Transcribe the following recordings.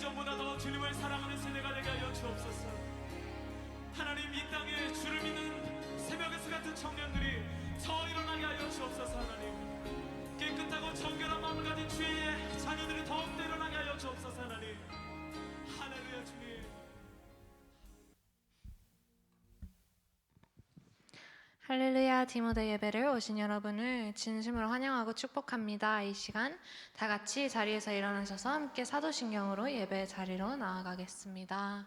이전보다 더 주님을 사랑하는 세대가 되게 하여 주옵소서. 하나님, 이 땅에 주를 믿는 새벽에서 같은 청년들이 더 일어나게 하여 주옵소서. 하나님, 깨끗하고 정결한 마음을 가진 주의 자녀들이 더욱더 일어나게 하여 주옵소서. 하나님, 할렐루야. 주님, 할렐루야. 디모데 예배를 오신 여러분을 진심으로 환영하고 축복합니다. 이 시간 다 같이 자리에서 일어나셔서 함께 사도신경으로 예배 자리로 나아가겠습니다.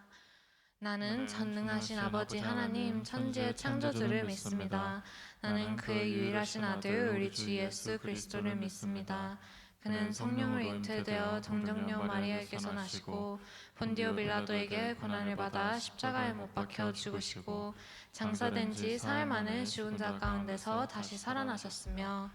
나는 전능하신 아버지 하나님 천지의 창조주를 믿습니다. 나는 그의 유일하신 아들 우리 주 예수 그리스도를 믿습니다. 그는 성령을 잉태되어 동정녀 마리아에게서 나시고 본디오 빌라도에게 고난을 받아 십자가에 못 박혀 죽으시고 장사된 지 사흘 만에 죽은 자 가운데서 다시 살아나셨으며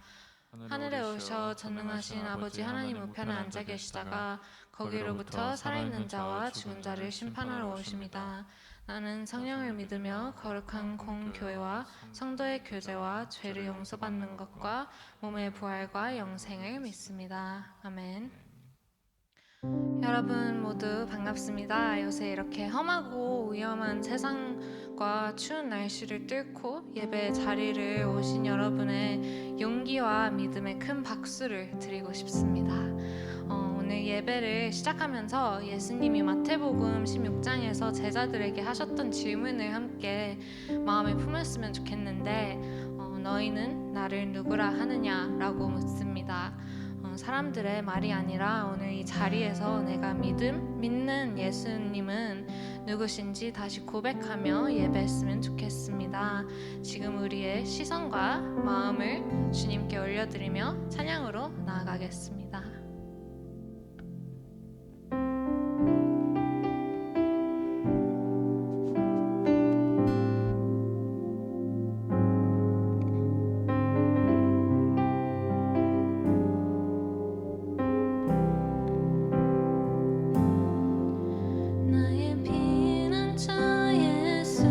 하늘에 오셔 전능하신 아버지 하나님 우편에 앉아 계시다가 거기로부터 살아있는 자와 죽은 자를 심판하러 오십니다. 나는 성령을 믿으며 거룩한 공교회와 성도의 교제와 죄를 용서받는 것과 몸의 부활과 영생을 믿습니다. 아멘. 여러분 모두 반갑습니다. 요새 이렇게 험하고 위험한 세상과 추운 날씨를 뚫고 예배 자리를 오신 여러분의 용기와 믿음에 큰 박수를 드리고 싶습니다. 오늘 예배를 시작하면서 예수님이 마태복음 16장에서 제자들에게 하셨던 질문을 함께 마음에 품었으면 좋겠는데 너희는 나를 누구라 하느냐라고 묻습니다. 사람들의 말이 아니라 오늘 이 자리에서 내가 믿는 예수님은 누구신지 다시 고백하며 예배했으면 좋겠습니다. 지금 우리의 시선과 마음을 주님께 올려드리며 찬양으로 나아가겠습니다. 나의 피난처 예수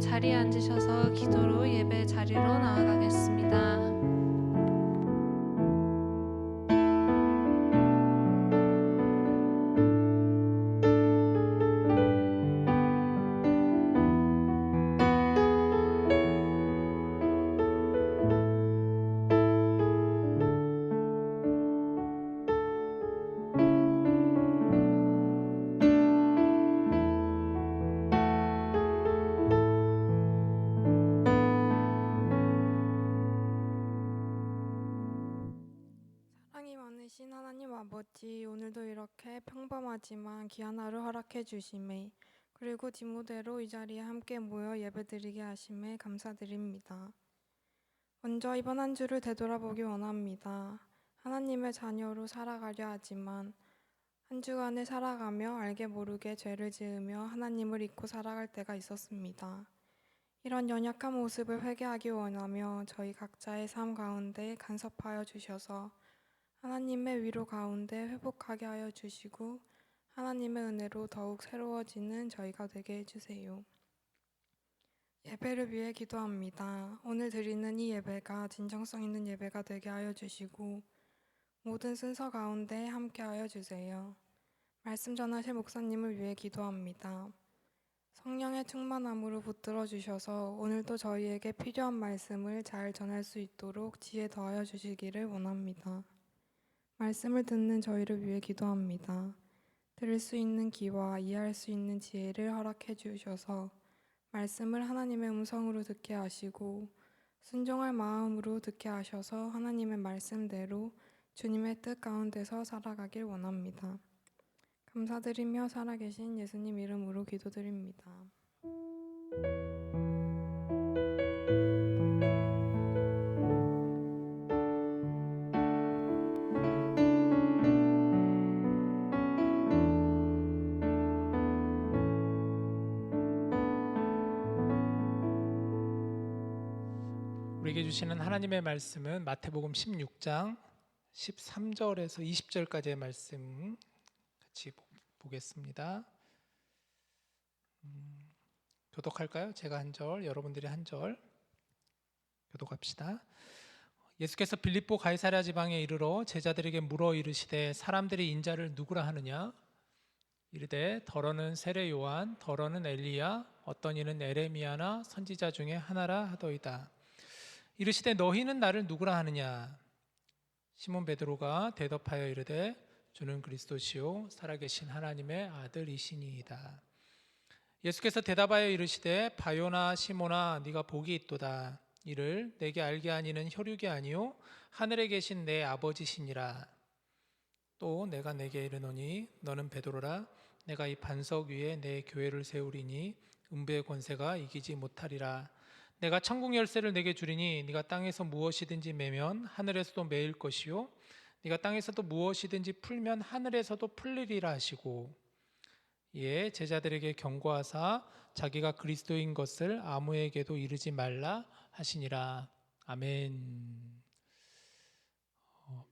자리에 앉으셔서 기도로 예배 자리로 나아가겠습니다. 사랑이 많으신 하나님 아버지, 오늘도 이렇게 평범하지만 귀한 하루 허락해 주심에, 그리고 디모데로 이 자리에 함께 모여 예배드리게 하심에 감사드립니다. 먼저 이번 한 주를 되돌아보기 원합니다. 하나님의 자녀로 살아가려 하지만 한 주간을 살아가며 알게 모르게 죄를 지으며 하나님을 잊고 살아갈 때가 있었습니다. 이런 연약한 모습을 회개하기 원하며 저희 각자의 삶 가운데 간섭하여 주셔서 하나님의 위로 가운데 회복하게 하여 주시고 하나님의 은혜로 더욱 새로워지는 저희가 되게 해주세요. 예배를 위해 기도합니다. 오늘 드리는 이 예배가 진정성 있는 예배가 되게 하여 주시고 모든 순서 가운데 함께 하여 주세요. 말씀 전하실 목사님을 위해 기도합니다. 성령의 충만함으로 붙들어 주셔서 오늘도 저희에게 필요한 말씀을 잘 전할 수 있도록 지혜 더하여 주시기를 원합니다. 말씀을 듣는 저희를 위해 기도합니다. 들을 수 있는 귀와 이해할 수 있는 지혜를 허락해 주셔서 말씀을 하나님의 음성으로 듣게 하시고 순종할 마음으로 듣게 하셔서 하나님의 말씀대로 주님의 뜻 가운데서 살아가길 원합니다. 감사드리며 살아계신 예수님 이름으로 기도드립니다. 우리에게 주시는 하나님의 말씀은 마태복음 16장 13절에서 20절까지의 말씀 같이 보겠습니다. 교독할까요? 제가 한 절, 여러분들이 한 절 교독합시다. 예수께서 빌립보 가이사랴 지방에 이르러 제자들에게 물어 이르시되 사람들이 인자를 누구라 하느냐? 이르되 더러는 세례 요한, 더러는 엘리야, 어떤 이는 에레미야나 선지자 중에 하나라 하더이다. 이르시되 너희는 나를 누구라 하느냐? 시몬 베드로가 대답하여 이르되 주는 그리스도시요 살아계신 하나님의 아들이시니이다. 예수께서 대답하여 이르시되 바요나 시몬아 네가 복이 있도다. 이를 내게 알게 하니는 혈육이 아니요 하늘에 계신 내 아버지시니라. 또 내가 내게 이르노니 너는 베드로라. 내가 이 반석 위에 내 교회를 세우리니 음부의 권세가 이기지 못하리라. 내가 천국 열쇠를 내게 주리니 네가 땅에서 무엇이든지 매면 하늘에서도 매일 것이요 네가 땅에서도 무엇이든지 풀면 하늘에서도 풀리리라 하시고 이에 제자들에게 경고하사 자기가 그리스도인 것을 아무에게도 이르지 말라 하시니라. 아멘.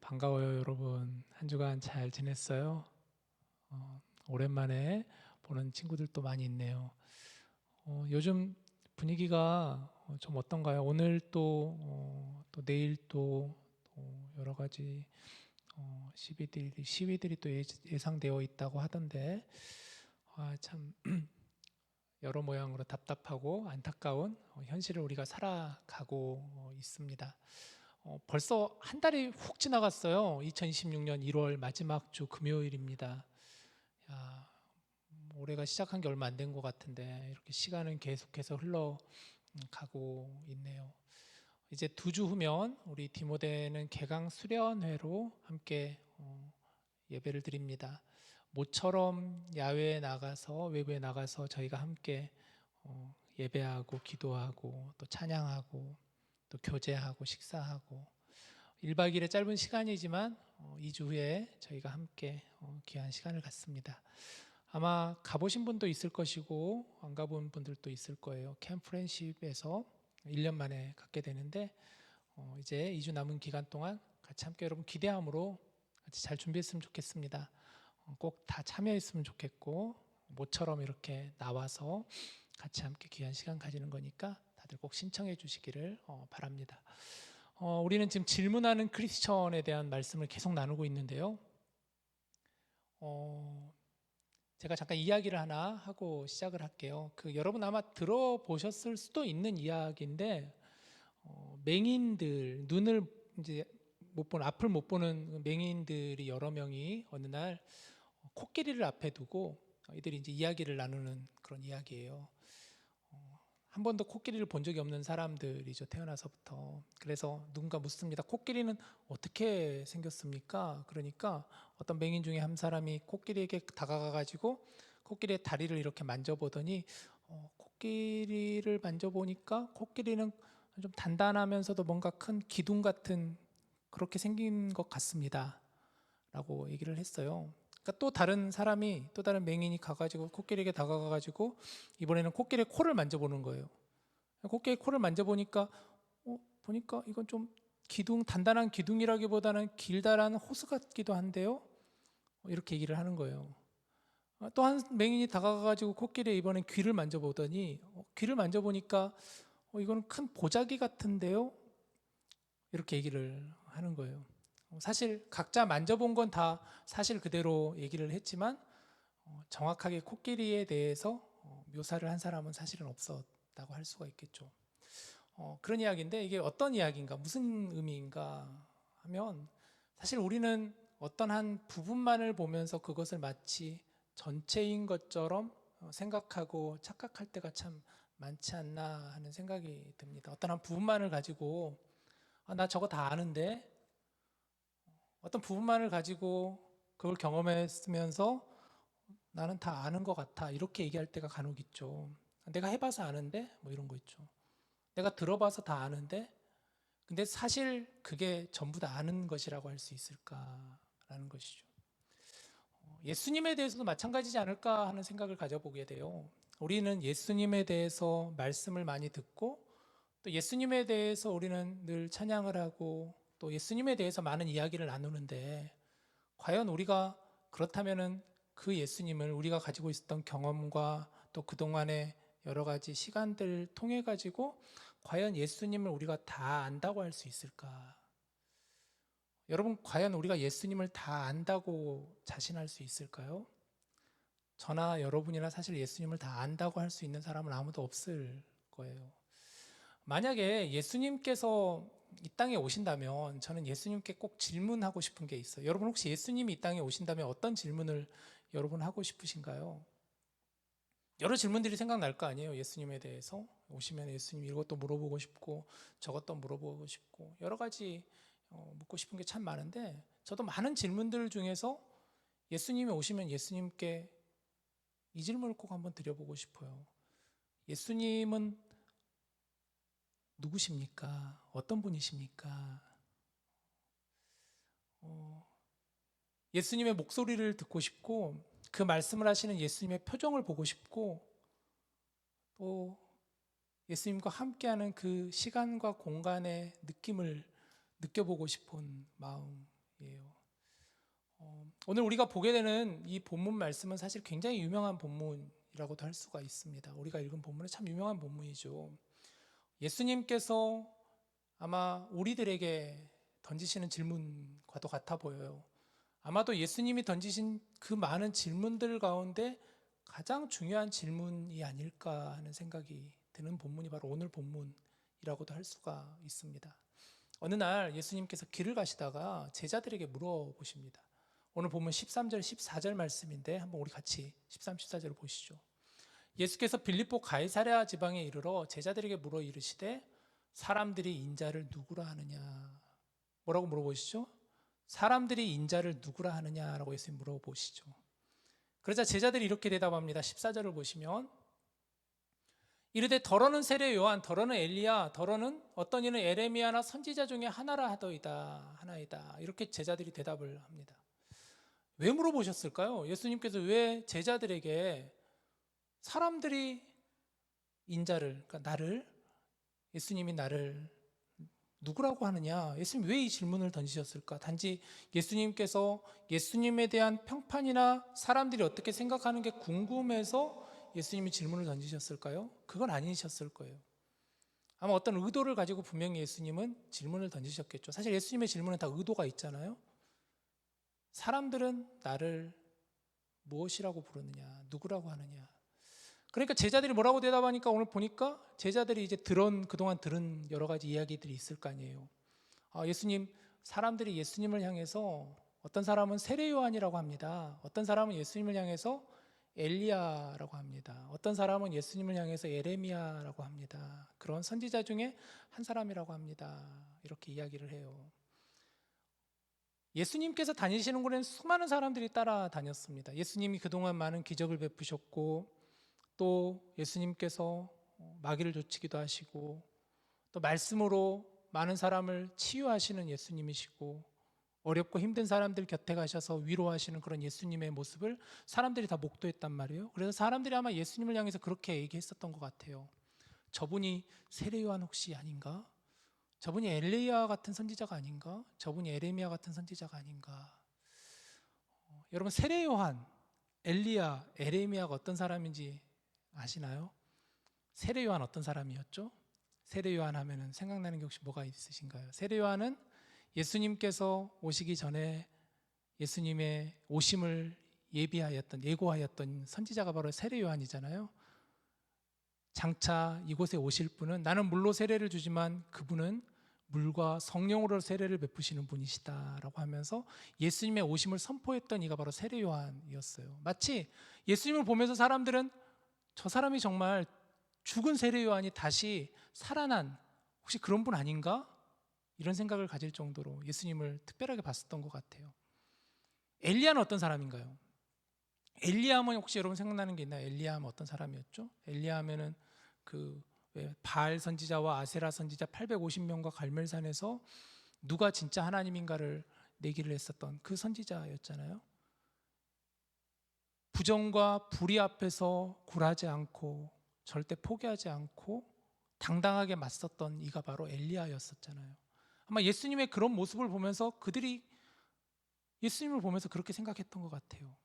반가워요 여러분. 한 주간 잘 지냈어요? 오랜만에 보는 친구들도 많이 있네요. 요즘 분위기가 좀 어떤가요? 오늘 또 내일 또 여러 가지 시위들이 또 예상되어 있다고 하던데 참 여러 모양으로 답답하고 안타까운 현실을 우리가 살아가고 있습니다. 벌써 한 달이 훅 지나갔어요. 2026년 1월 마지막 주 금요일입니다. 올해가 시작한 게 얼마 안 된 것 같은데 이렇게 시간은 계속해서 흘러가고 있네요. 이제 2주 후면 우리 디모데는 개강 수련회로 함께 예배를 드립니다. 모처럼 야외에 나가서 외부에 나가서 저희가 함께 예배하고 기도하고 또 찬양하고 또 교제하고 식사하고 1박 2일의 짧은 시간이지만 2주 후에 저희가 함께 귀한 시간을 갖습니다. 아마 가보신 분도 있을 것이고 안 가본 분들도 있을 거예요. 캠프 프렌십에서 1년 만에 갖게 되는데 이제 2주 남은 기간 동안 같이 함께 여러분 기대함으로 같이 잘 준비했으면 좋겠습니다. 꼭 다 참여했으면 좋겠고 모처럼 이렇게 나와서 같이 함께 귀한 시간 가지는 거니까 다들 꼭 신청해 주시기를 바랍니다. 우리는 지금 질문하는 크리스천에 대한 말씀을 계속 나누고 있는데요. 제가 잠깐 이야기를 하나 하고 시작을 할게요. 여러분 아마 들어보셨을 수도 있는 이야기인데, 맹인들, 눈을 이제 못 보는, 앞을 못 보는 맹인들이 여러 명이 어느 날 코끼리를 앞에 두고 이들이 이제 이야기를 나누는 그런 이야기예요. 한 번도 코끼리를 본 적이 없는 사람들이죠, 태어나서부터. 그래서 누군가 묻습니다. 코끼리는 어떻게 생겼습니까? 그러니까 어떤 맹인 중에 한 사람이 코끼리에게 다가가가지고 코끼리의 다리를 이렇게 만져보더니 코끼리를 만져보니까 코끼리는 좀 단단하면서도 뭔가 큰 기둥 같은 그렇게 생긴 것 같습니다 라고 얘기를 했어요. 그러니까 또 다른 사람이, 또 다른 맹인이 가가지고 코끼리에게 다가가가지고 이번에는 코끼리의 코를 만져보는 거예요. 코끼리 코를 만져보니까 보니까 이건 좀 단단한 기둥이라기보다는 길다란 호스 같기도 한데요, 이렇게 얘기를 하는 거예요. 또 한 맹인이 다가가가지고 코끼리의 이번엔 귀를 만져보더니 귀를 만져보니까 이거는 큰 보자기 같은데요, 이렇게 얘기를 하는 거예요. 사실 각자 만져본 건 다 사실 그대로 얘기를 했지만 정확하게 코끼리에 대해서 묘사를 한 사람은 사실은 없었다고 할 수가 있겠죠. 그런 이야기인데, 이게 어떤 이야기인가, 무슨 의미인가 하면, 사실 우리는 어떤 한 부분만을 보면서 그것을 마치 전체인 것처럼 생각하고 착각할 때가 참 많지 않나 하는 생각이 듭니다. 어떤 한 부분만을 가지고 나 저거 다 아는데, 어떤 부분만을 가지고 그걸 경험했으면서 나는 다 아는 것 같아, 이렇게 얘기할 때가 간혹 있죠. 내가 해봐서 아는데, 뭐 이런 거 있죠. 내가 들어봐서 다 아는데, 근데 사실 그게 전부 다 아는 것이라고 할 수 있을까라는 것이죠. 예수님에 대해서도 마찬가지지 않을까 하는 생각을 가져보게 돼요. 우리는 예수님에 대해서 말씀을 많이 듣고, 또 예수님에 대해서 우리는 늘 찬양을 하고, 또 예수님에 대해서 많은 이야기를 나누는데, 과연 우리가 그렇다면은 그 예수님을 우리가 가지고 있었던 경험과 또 그동안의 여러 가지 시간들 통해 가지고 과연 예수님을 우리가 다 안다고 할 수 있을까? 여러분, 과연 우리가 예수님을 다 안다고 자신할 수 있을까요? 저나 여러분이나 사실 예수님을 다 안다고 할 수 있는 사람은 아무도 없을 거예요. 만약에 예수님께서 이 땅에 오신다면 저는 예수님께 꼭 질문하고 싶은 게 있어요. 여러분, 혹시 예수님이 이 땅에 오신다면 어떤 질문을 여러분 하고 싶으신가요? 여러 질문들이 생각날 거 아니에요. 예수님에 대해서 오시면 예수님 이것도 물어보고 싶고 저것도 물어보고 싶고 여러 가지 묻고 싶은 게 참 많은데, 저도 많은 질문들 중에서 예수님이 오시면 예수님께 이 질문을 꼭 한번 드려보고 싶어요. 예수님은 누구십니까? 어떤 분이십니까? 예수님의 목소리를 듣고 싶고, 그 말씀을 하시는 예수님의 표정을 보고 싶고, 또 예수님과 함께하는 그 시간과 공간의 느낌을 느껴보고 싶은 마음이에요. 오늘 우리가 보게 되는 이 본문 말씀은 사실 굉장히 유명한 본문이라고도 할 수가 있습니다. 우리가 읽은 본문은 참 유명한 본문이죠. 예수님께서 아마 우리들에게 던지시는 질문과도 같아 보여요. 아마도 예수님이 던지신 그 많은 질문들 가운데 가장 중요한 질문이 아닐까 하는 생각이 드는 본문이 바로 오늘 본문이라고도 할 수가 있습니다. 어느 날 예수님께서 길을 가시다가 제자들에게 물어보십니다. 오늘 본문 13절, 14절 말씀인데 한번 우리 같이 13, 14절을 보시죠. 예수께서 빌립보 가이사랴 지방에 이르러 제자들에게 물어 이르시되 사람들이 인자를 누구라 하느냐. 뭐라고 물어보시죠? 사람들이 인자를 누구라 하느냐라고 예수님 물어보시죠. 그러자 제자들이 이렇게 대답합니다. 14절을 보시면 이르되 더러는 세례 요한, 더러는 엘리야, 더러는 어떤 이는 에레미야나 선지자 중에 하나라 하나이다. 이렇게 제자들이 대답을 합니다. 왜 물어보셨을까요? 예수님께서 왜 제자들에게 사람들이 인자를, 그러니까 나를, 예수님이 나를 누구라고 하느냐, 예수님 왜 이 질문을 던지셨을까? 단지 예수님께서 예수님에 대한 평판이나 사람들이 어떻게 생각하는 게 궁금해서 싶어서 예수님이 질문을 던지셨을까요? 그건 아니셨을 거예요. 아마 어떤 의도를 가지고 분명히 예수님은 질문을 던지셨겠죠. 사실 예수님의 질문은 다 의도가 있잖아요. 사람들은 나를 무엇이라고 부르느냐, 누구라고 하느냐. 그러니까 제자들이 뭐라고 대답하니까 오늘 보니까 제자들이 이제 그동안 들은 여러 가지 이야기들이 있을 거 아니에요. 예수님, 사람들이 예수님을 향해서 어떤 사람은 세례 요한이라고 합니다. 어떤 사람은 예수님을 향해서 엘리야라고 합니다. 어떤 사람은 예수님을 향해서 예레미야라고 합니다. 그런 선지자 중에 한 사람이라고 합니다. 이렇게 이야기를 해요. 예수님께서 다니시는 곳에는 수많은 사람들이 따라다녔습니다. 예수님이 그동안 많은 기적을 베푸셨고 또 예수님께서 마귀를 쫓기도 하시고 또 말씀으로 많은 사람을 치유하시는 예수님이시고 어렵고 힘든 사람들 곁에 가셔서 위로하시는 그런 예수님의 모습을 사람들이 다 목도했단 말이에요. 그래서 사람들이 아마 예수님을 향해서 그렇게 얘기했었던 것 같아요. 저분이 세례 요한 혹시 아닌가? 저분이 엘리야 같은 선지자가 아닌가? 저분이 에레미야 같은 선지자가 아닌가? 여러분, 세례 요한, 엘리야, 에레미야가 어떤 사람인지 아시나요? 세례 요한 어떤 사람이었죠? 세례 요한 하면은 생각나는 게 혹시 뭐가 있으신가요? 세례 요한은 예수님께서 오시기 전에 예수님의 오심을 예고하였던 선지자가 바로 세례 요한이잖아요. 장차 이곳에 오실 분은 나는 물로 세례를 주지만 그분은 물과 성령으로 세례를 베푸시는 분이시다라고 하면서 예수님의 오심을 선포했던 이가 바로 세례 요한이었어요. 마치 예수님을 보면서 사람들은 저 사람이 정말 죽은 세례 요한이 다시 살아난 혹시 그런 분 아닌가? 이런 생각을 가질 정도로 예수님을 특별하게 봤었던 것 같아요. 엘리야는 어떤 사람인가요? 엘리야하면 혹시 여러분 생각나는 게 있나요? 엘리야하면 어떤 사람이었죠? 엘리야하면은 바알 선지자와 아세라 선지자 850명과 갈멜산에서 누가 진짜 하나님인가를 내기를 했었던 그 선지자였잖아요. 부정과 불의 앞에서 굴하지 않고 절대 포기하지 않고 당당하게 맞섰던 이가 바로 엘리야였었잖아요. 아마 예수님의 그런 모습을 보면서 그들이 예수님을 보면서 그렇게 생각했던 것 같아요.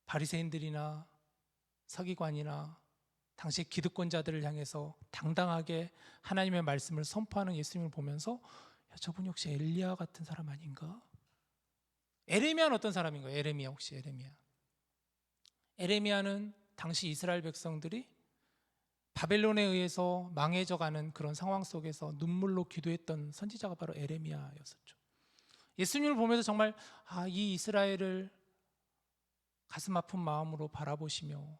바리새인들이나 서기관이나 당시 기득권자들을 향해서 당당하게 하나님의 말씀을 선포하는 예수님을 보면서 저분이 혹시 엘리야 같은 사람 아닌가? 에레미야는 어떤 사람인가요? 에레미야 혹시 에레미야는 당시 이스라엘 백성들이 바벨론에 의해서 망해져가는 그런 상황 속에서 눈물로 기도했던 선지자가 바로 에레미야였었죠. 예수님을 보면서 정말 이 이스라엘을 가슴 아픈 마음으로 바라보시며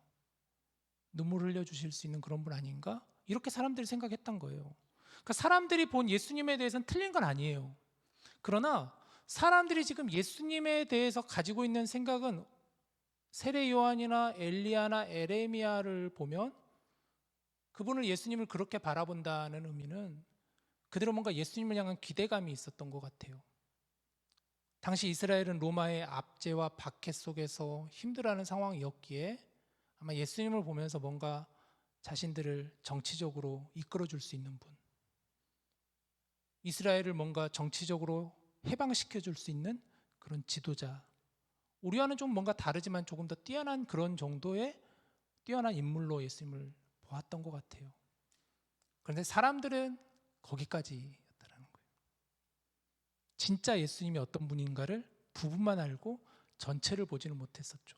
눈물을 흘려주실 수 있는 그런 분 아닌가? 이렇게 사람들이 생각했던 거예요. 그러니까 사람들이 본 예수님에 대해서는 틀린 건 아니에요. 그러나 사람들이 지금 예수님에 대해서 가지고 있는 생각은 세례 요한이나 엘리야나 에레미야를 보면 그분을 예수님을 그렇게 바라본다는 의미는 그대로 뭔가 예수님을 향한 기대감이 있었던 것 같아요. 당시 이스라엘은 로마의 압제와 박해 속에서 힘들어하는 상황이었기에 아마 예수님을 보면서 뭔가 자신들을 정치적으로 이끌어줄 수 있는 분, 이스라엘을 뭔가 정치적으로 해방시켜줄 수 있는 그런 지도자, 우리와는 좀 뭔가 다르지만 조금 더 뛰어난 그런 정도의 뛰어난 인물로 예수님을 보았던 것 같아요. 그런데 사람들은 거기까지였다는 거예요. 진짜 예수님이 어떤 분인가를 부분만 알고 전체를 보지는 못했었죠.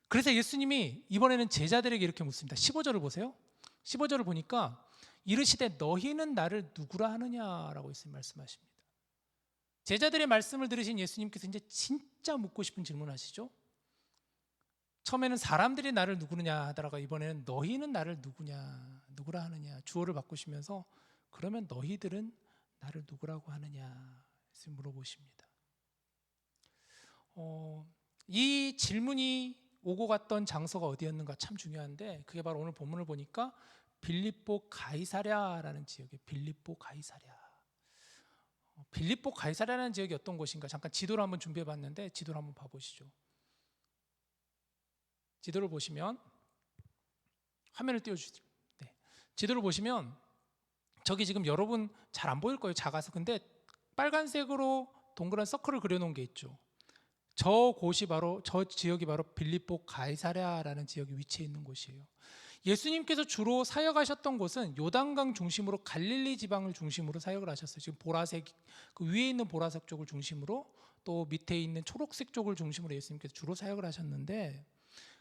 그래서 예수님이 이번에는 제자들에게 이렇게 묻습니다. 15절을 보세요. 15절을 보니까 이르시되 너희는 나를 누구라 하느냐라고 예수님 말씀하십니다. 제자들의 말씀을 들으신 예수님께서 이제 진짜 묻고 싶은 질문하시죠. 처음에는 사람들이 나를 누구느냐 하다가 이번에는 너희는 나를 누구라 하느냐 주어를 바꾸시면서 그러면 너희들은 나를 누구라고 하느냐 물어보십니다. 이 질문이 오고 갔던 장소가 어디였는가 참 중요한데 그게 바로 오늘 본문을 보니까 빌립보 가이사랴라는 지역이에요. 빌립보 가이사랴라는 지역이 어떤 곳인가 잠깐 지도를 한번 준비해 봤는데 지도를 한번 봐보시죠. 지도를 보시면 화면을 띄워주시죠. 네. 지도를 보시면 저기 지금 여러분 잘 안 보일 거예요. 작아서. 근데 빨간색으로 동그란 서클을 그려놓은 게 있죠. 저 지역이 바로 빌립보 가이사랴라는 지역이 위치해 있는 곳이에요. 예수님께서 주로 사역하셨던 곳은 요단강 중심으로 갈릴리 지방을 중심으로 사역을 하셨어요. 지금 보라색, 그 위에 있는 보라색 쪽을 중심으로, 또 밑에 있는 초록색 쪽을 중심으로 예수님께서 주로 사역을 하셨는데,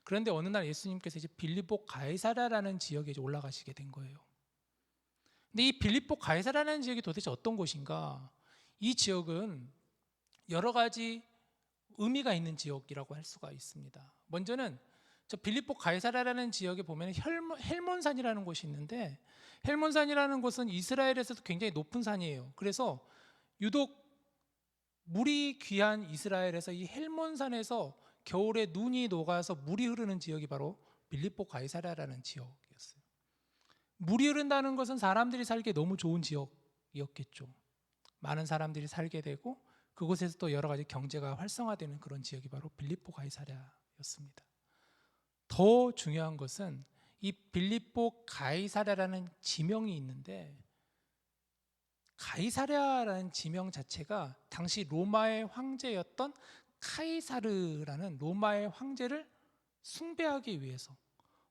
그런데 어느 날 예수님께서 이제 빌립보 가이사랴라는 지역에 이제 올라가시게 된 거예요. 근데 이 빌립보 가이사랴라는 지역이 도대체 어떤 곳인가? 이 지역은 여러 가지 의미가 있는 지역이라고 할 수가 있습니다. 먼저는 저 빌립보 가이사랴라는 지역에 보면 헬몬산이라는 곳이 있는데, 헬몬산이라는 곳은 이스라엘에서도 굉장히 높은 산이에요. 그래서 유독 물이 귀한 이스라엘에서 이 헬몬산에서 겨울에 눈이 녹아서 물이 흐르는 지역이 바로 빌립보 가이사랴라는 지역이었어요. 물이 흐른다는 것은 사람들이 살기에 너무 좋은 지역이었겠죠. 많은 사람들이 살게 되고 그곳에서 또 여러 가지 경제가 활성화되는 그런 지역이 바로 빌립보 가이사랴였습니다. 더 중요한 것은 이 빌립보 가이사랴라는 지명이 있는데, 가이사랴라는 지명 자체가 당시 로마의 황제였던 카이사르라는 로마의 황제를 숭배하기 위해서,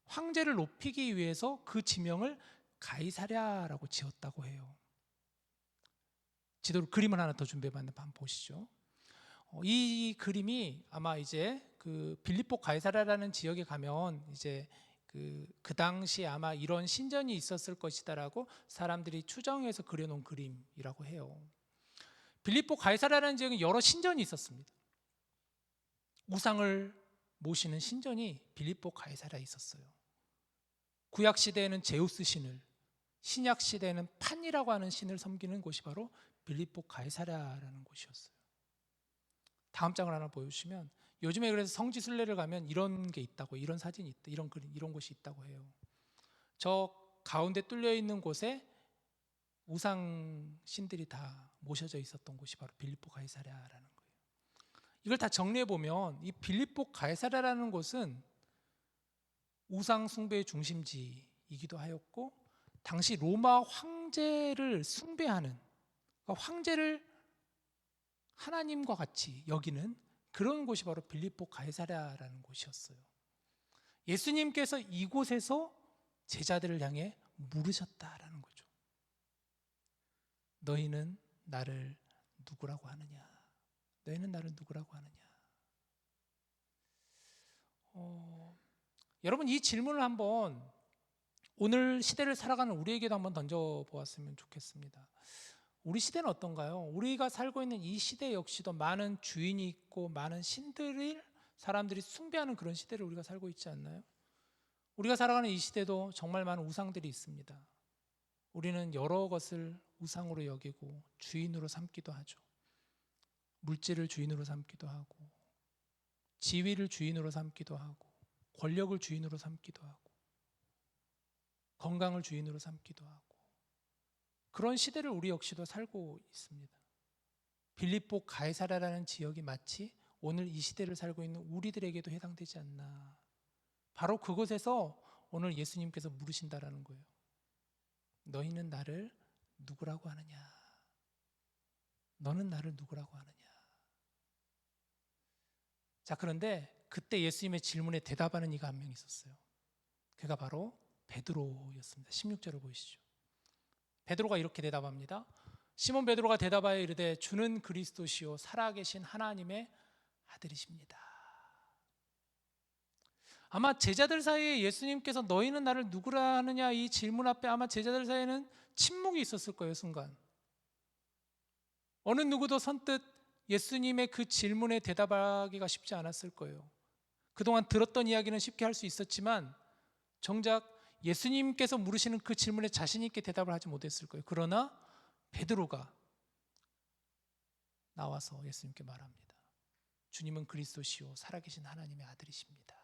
황제를 높이기 위해서 그 지명을 가이사랴라고 지었다고 해요. 지도로 그림을 하나 더 준비해봤는데 한번 보시죠. 이 그림이 아마 이제 그 빌립보 가이사랴라는 지역에 가면 이제 그 당시 아마 이런 신전이 있었을 것이다라고 사람들이 추정해서 그려놓은 그림이라고 해요. 빌립보 가이사랴라는 지역에 여러 신전이 있었습니다. 우상을 모시는 신전이 빌립보 가이사랴에 있었어요. 구약 시대에는 제우스 신을, 신약 시대에는 판이라고 하는 신을 섬기는 곳이 바로 빌립보 가이사랴라는 곳이었어요. 다음 장을 하나 보여주시면, 요즘에 그래서 성지 순례를 가면 이런 게 있다고, 이런 사진이 있다, 이런 그림, 이런 곳이 있다고 해요. 저 가운데 뚫려 있는 곳에 우상 신들이 다 모셔져 있었던 곳이 바로 빌립보 가이사랴라는 거예요. 이걸 다 정리해 보면 이 빌립보 가이사랴라는 곳은 우상 숭배의 중심지이기도 하였고, 당시 로마 황제를 숭배하는, 그러니까 황제를 하나님과 같이 여기는 그런 곳이 바로 빌립보 가이사랴라는 곳이었어요. 예수님께서 이곳에서 제자들을 향해 물으셨다라는 거죠. 너희는 나를 누구라고 하느냐? 너희는 나를 누구라고 하느냐? 여러분, 이 질문을 한번 오늘 시대를 살아가는 우리에게도 한번 던져보았으면 좋겠습니다. 우리 시대는 어떤가요? 우리가 살고 있는 이 시대 역시도 많은 주인이 있고 많은 신들을 사람들이 숭배하는 그런 시대를 우리가 살고 있지 않나요? 우리가 살아가는 이 시대도 정말 많은 우상들이 있습니다. 우리는 여러 것을 우상으로 여기고 주인으로 삼기도 하죠. 물질을 주인으로 삼기도 하고, 지위를 주인으로 삼기도 하고, 권력을 주인으로 삼기도 하고, 건강을 주인으로 삼기도 하고, 그런 시대를 우리 역시도 살고 있습니다. 빌립보 가이사랴라는 지역이 마치 오늘 이 시대를 살고 있는 우리들에게도 해당되지 않나. 바로 그곳에서 오늘 예수님께서 물으신다라는 거예요. 너희는 나를 누구라고 하느냐? 너는 나를 누구라고 하느냐? 자, 그런데 그때 예수님의 질문에 대답하는 이가 한 명 있었어요. 그가 바로 베드로였습니다. 16절을 보이시죠? 베드로가 이렇게 대답합니다. 시몬 베드로가 대답하여 이르되 주는 그리스도시요 살아계신 하나님의 아들이십니다. 아마 제자들 사이에 예수님께서 너희는 나를 누구라 하느냐 이 질문 앞에 아마 제자들 사이에는 침묵이 있었을 거예요. 순간 어느 누구도 선뜻 예수님의 그 질문에 대답하기가 쉽지 않았을 거예요. 그동안 들었던 이야기는 쉽게 할 수 있었지만 정작 예수님께서 물으시는 그 질문에 자신 있게 대답을 하지 못했을 거예요. 그러나 베드로가 나와서 예수님께 말합니다. 주님은 그리스도시요 살아계신 하나님의 아들이십니다.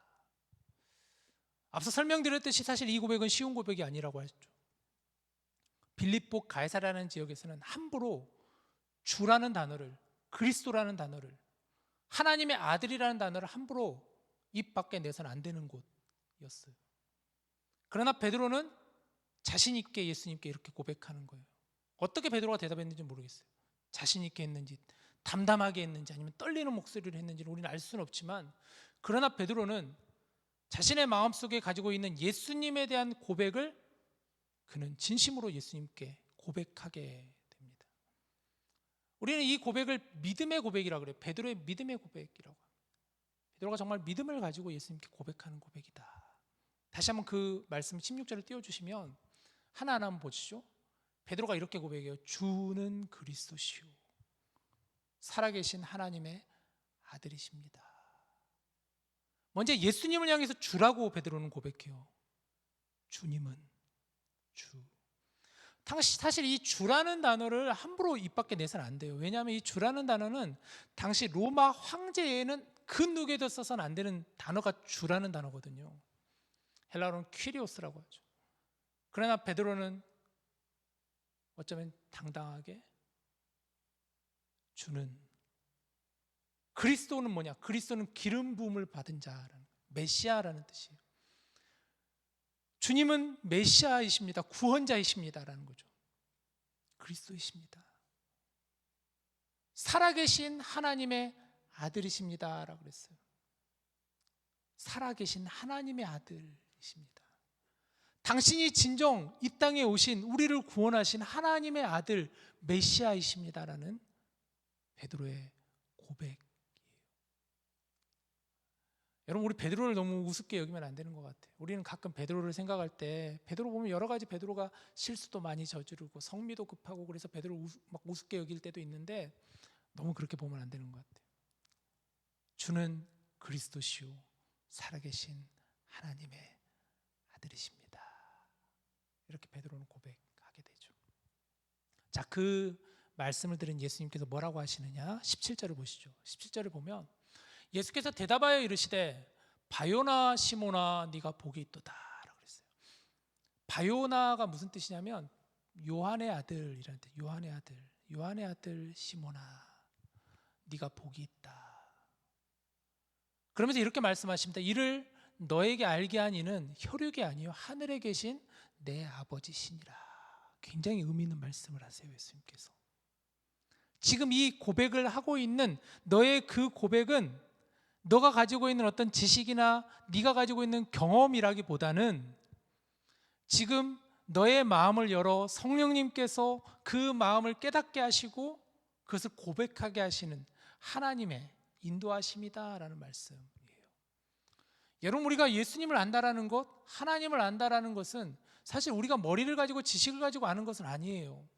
앞서 설명드렸듯이 사실 이 고백은 쉬운 고백이 아니라고 했죠. 빌립보 가이사랴라는 지역에서는 함부로 주라는 단어를, 그리스도라는 단어를, 하나님의 아들이라는 단어를 함부로 입 밖에 내서는 안 되는 곳이었어요. 그러나 베드로는 자신 있게 예수님께 이렇게 고백하는 거예요. 어떻게 베드로가 대답했는지 모르겠어요. 자신 있게 했는지 담담하게 했는지 아니면 떨리는 목소리로 했는지는 우리는 알 수는 없지만, 그러나 베드로는 자신의 마음속에 가지고 있는 예수님에 대한 고백을 그는 진심으로 예수님께 고백하게 됩니다. 우리는 이 고백을 믿음의 고백이라고 그래요. 베드로의 믿음의 고백이라고 합니다. 베드로가 정말 믿음을 가지고 예수님께 고백하는 고백이다. 다시 한번 그 말씀 16절을 띄워주시면 하나하나 한번 보시죠. 베드로가 이렇게 고백해요. 주는 그리스도시요 살아계신 하나님의 아들이십니다. 먼저 예수님을 향해서 주라고 베드로는 고백해요. 주님은 주. 사실 이 주라는 단어를 함부로 입 밖에 내서는 안 돼요. 왜냐하면 이 주라는 단어는 당시 로마 황제에는 그 누구에도 써서는 안 되는 단어가 주라는 단어거든요. 헬라어로는 퀴리오스라고 하죠. 그러나 베드로는 어쩌면 당당하게 주는, 그리스도는 뭐냐? 그리스도는 기름 부음을 받은 자라는, 메시아라는 뜻이에요. 주님은 메시아이십니다. 구원자이십니다라는 거죠. 그리스도이십니다. 살아계신 하나님의 아들이십니다라고 그랬어요. 살아계신 하나님의 아들이십니다. 당신이 진정 이 땅에 오신 우리를 구원하신 하나님의 아들 메시아이십니다라는 베드로의 고백이에요. 여러분, 우리 베드로를 너무 우습게 여기면 안 되는 것 같아요. 우리는 가끔 베드로를 생각할 때 베드로 보면 여러 가지 베드로가 실수도 많이 저지르고 성미도 급하고 그래서 베드로를 막 우습게 여길 때도 있는데 너무 그렇게 보면 안 되는 것 같아요. 주는 그리스도시요 살아계신 하나님의 아들이십니다. 이렇게 베드로는 고백하게 되죠. 자, 그 말씀을 들은 예수님께서 뭐라고 하시느냐? 17절을 보시죠. 17절을 보면 예수께서 대답하여 이르시되 바요나 시모나 네가 복이 있도다 라고 그랬어요. 바요나가 무슨 뜻이냐면 요한의 아들이라는 뜻. 요한의 아들 시모나 네가 복이 있다. 그러면서 이렇게 말씀하십니다. 이를 너에게 알게 한 이는 혈육이 아니요 하늘에 계신 내 아버지시니라. 굉장히 의미 있는 말씀을 하세요, 예수님께서. 지금 이 고백을 하고 있는 너의 그 고백은 너가 가지고 있는 어떤 지식이나 네가 가지고 있는 경험이라기보다는 지금 너의 마음을 열어 성령님께서 그 마음을 깨닫게 하시고 그것을 고백하게 하시는 하나님의 인도하심이다라는 말씀이에요. 여러분, 우리가 예수님을 안다라는 것, 하나님을 안다라는 것은 사실 우리가 머리를 가지고 지식을 가지고 아는 것은 아니에요.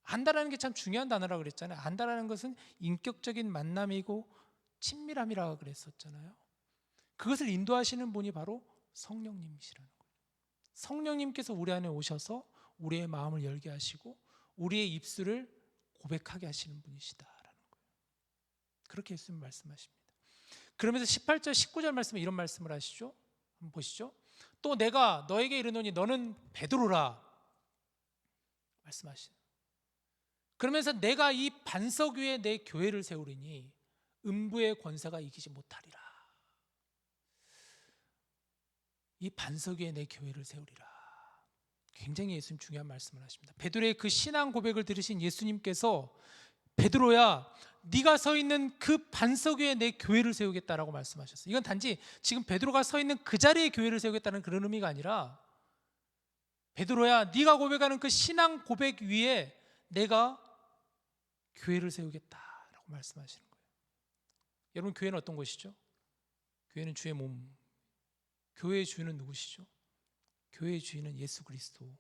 안다라는 게 참 중요한 단어라고 그랬잖아요. 안다라는 것은 인격적인 만남이고 친밀함이라고 그랬었잖아요. 그것을 인도하시는 분이 바로 성령님이시라는 거예요. 성령님께서 우리 안에 오셔서 우리의 마음을 열게 하시고 우리의 입술을 고백하게 하시는 분이시다라는 거예요. 그렇게 예수님 말씀하십니다. 그러면서 18절 19절 말씀에 이런 말씀을 하시죠. 한번 보시죠. 또 내가 너에게 이르노니 너는 베드로라 말씀하시죠. 그러면서 내가 이 반석 위에 내 교회를 세우리니 음부의 권세가 이기지 못하리라. 이 반석 위에 내 교회를 세우리라. 굉장히 예수님 중요한 말씀을 하십니다. 베드로의 그 신앙 고백을 들으신 예수님께서 베드로야 네가 서 있는 그 반석 위에 내 교회를 세우겠다라고 말씀하셨어요. 이건 단지 지금 베드로가 서 있는 그 자리에 교회를 세우겠다는 그런 의미가 아니라 베드로야 네가 고백하는 그 신앙 고백 위에 내가 교회를 세우겠다라고 말씀하시는 거예요. 여러분, 교회는 어떤 곳이죠? 교회는 주의 몸. 교회의 주인은 누구시죠? 교회의 주인은 예수 그리스도십니다.